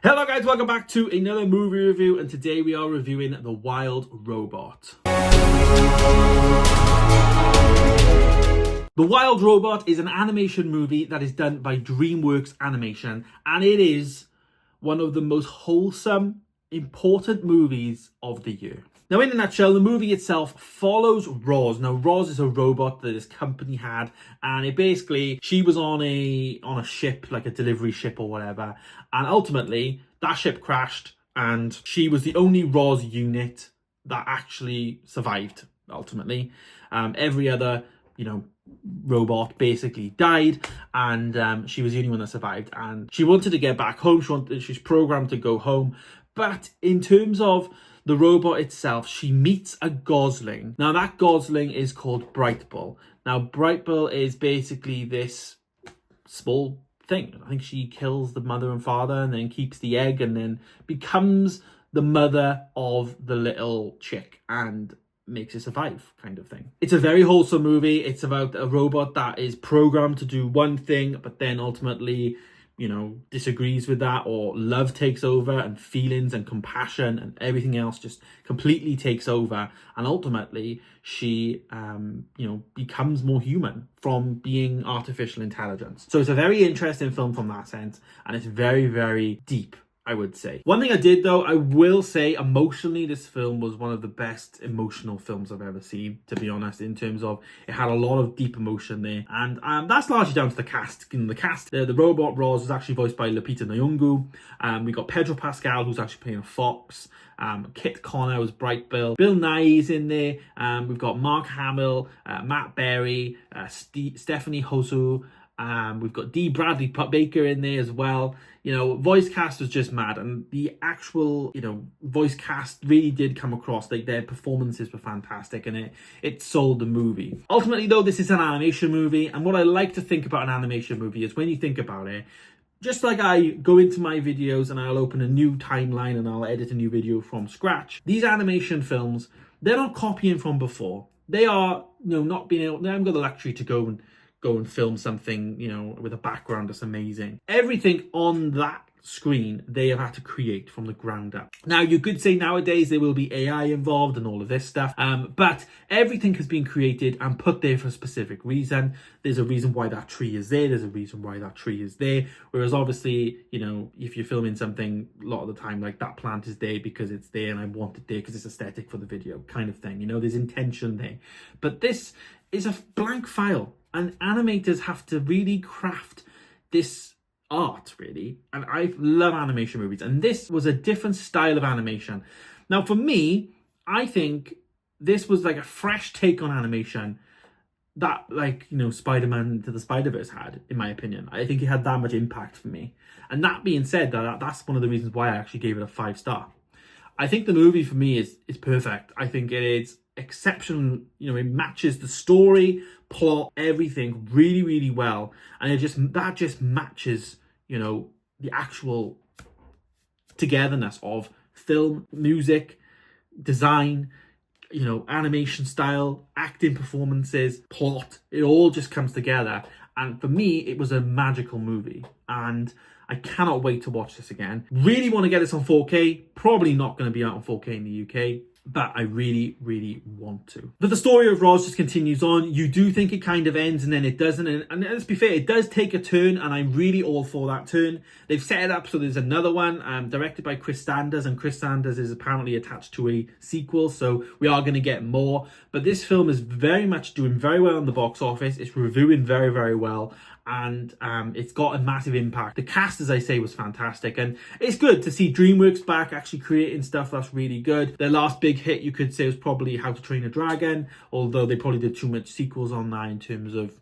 Hello guys, welcome back to another movie review, and today we are reviewing The Wild Robot. The Wild Robot is an animation movie that is done by Dreamworks Animation, and it is one of the most wholesome, important movies of the year. Now, in a nutshell, the movie itself follows Roz. Now, Roz is a robot that this company had, and she was on a ship, like a delivery ship or whatever, and ultimately that ship crashed, and she was the only Roz unit that actually survived. Ultimately, every other, robot basically died, and she was the only one that survived. And she wanted to get back home. She's programmed to go home, but in terms of the robot itself, she meets a gosling. Now, that gosling is called Brightbull. Now, Brightbull is basically this small thing. I think she kills the mother and father and then keeps the egg and then becomes the mother of the little chick and makes it survive, kind of thing. It's a very wholesome movie. It's about a robot that is programmed to do one thing, but then ultimately disagrees with that, or love takes over and feelings and compassion and everything else just completely takes over. And ultimately she, becomes more human from being artificial intelligence. So it's a very interesting film from that sense. And it's very, very deep, I would say. One thing I did, though, I will say emotionally, this film was one of the best emotional films I've ever seen, to be honest, in terms of it had a lot of deep emotion there. And that's largely down to the cast. The robot Roz was actually voiced by Lupita Nyong'o. We got Pedro Pascal, who's actually playing a fox. Kit Connor was Brightbull. Bill Nighy's in there. We've got Mark Hamill, Matt Berry, Stephanie Hsu. We've got Dee Bradley Baker in there as well. Voice cast was just mad, and the actual, voice cast really did come across. Their performances were fantastic, and it sold the movie. Ultimately, though, this is an animation movie, and what I like to think about an animation movie is when you think about it, just like I go into my videos and I'll open a new timeline and I'll edit a new video from scratch, these animation films, they're not copying from before. They are, not being able, they haven't got the luxury to go and film something, with a background that's amazing. Everything on that screen, they have had to create from the ground up. Now, you could say nowadays there will be AI involved and all of this stuff, but everything has been created and put there for a specific reason. There's a reason why that tree is there. There's a reason why that tree is there. Whereas obviously, if you're filming something, a lot of the time, like, that plant is there because it's there and I want it there because it's aesthetic for the video, kind of thing. There's intention there. But this is a blank file, and animators have to really craft this art, really. And I love animation movies, and this was a different style of animation. Now, for me, I think this was like a fresh take on animation that, Spider-Man Into the Spider-Verse had, in my opinion. I think it had that much impact for me. And that being said, that's one of the reasons why I actually gave it a 5-star. I think the movie for me is perfect. I think it is exceptional. It matches the story, plot, everything really, really well, and that just matches the actual togetherness of film, music, design, animation style, acting, performances, plot. It all just comes together, and for me it was a magical movie, and I cannot wait to watch this again. Really want to get this on 4K. Probably not going to be out on 4K in the UK, but I really, really want to. But the story of Roz just continues on. You do think it kind of ends, and then it doesn't. And let's be fair, it does take a turn, and I'm really all for that turn. They've set it up so there's another one directed by Chris Sanders, and Chris Sanders is apparently attached to a sequel, so we are going to get more. But this film is very much doing very well in the box office. It's reviewing very, very well, and it's got a massive impact. The cast, as I say, was fantastic, and it's good to see DreamWorks back actually creating stuff that's really good. Their last big hit, you could say, was probably How to Train a Dragon, although they probably did too much sequels on that in terms of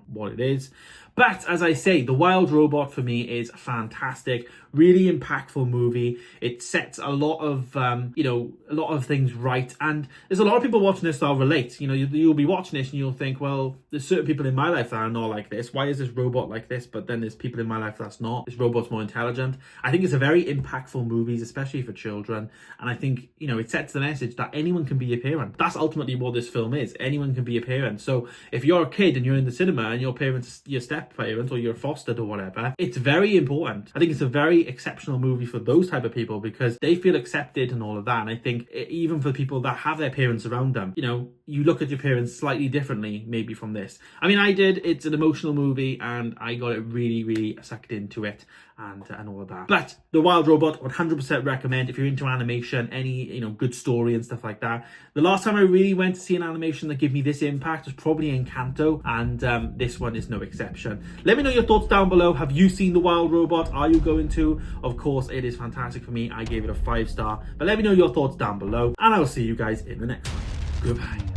what it is. But as I say, The Wild Robot for me is fantastic. Really impactful movie. It sets a lot of things right. And there's a lot of people watching this that'll relate. You'll be watching this and you'll think, well, there's certain people in my life that are not like this. Why is this robot like this? But then there's people in my life that's not. This robot's more intelligent. I think it's a very impactful movie, especially for children. And I think, it sets the message that anyone can be a parent. That's ultimately what this film is. Anyone can be a parent. So if you're a kid and you're in the cinema and your parents, your step step parent or you're fostered or whatever, it's very important. I think it's a very exceptional movie for those type of people because they feel accepted and all of that. And I think even for people that have their parents around them, you know, you look at your parents slightly differently maybe from this. I mean, I did. It's an emotional movie and I got it really, really sucked into it and all of that. But The Wild Robot, 100% recommend if you're into animation, any, you know, good story and stuff like that. The last time I really went to see an animation that gave me this impact was probably Encanto, and this one is no exception. Let me know your thoughts down below. Have you seen The Wild Robot? Are you going to? Of course, it is fantastic for me. I gave it a 5-star, but let me know your thoughts down below, and I will see you guys in the next one. Goodbye.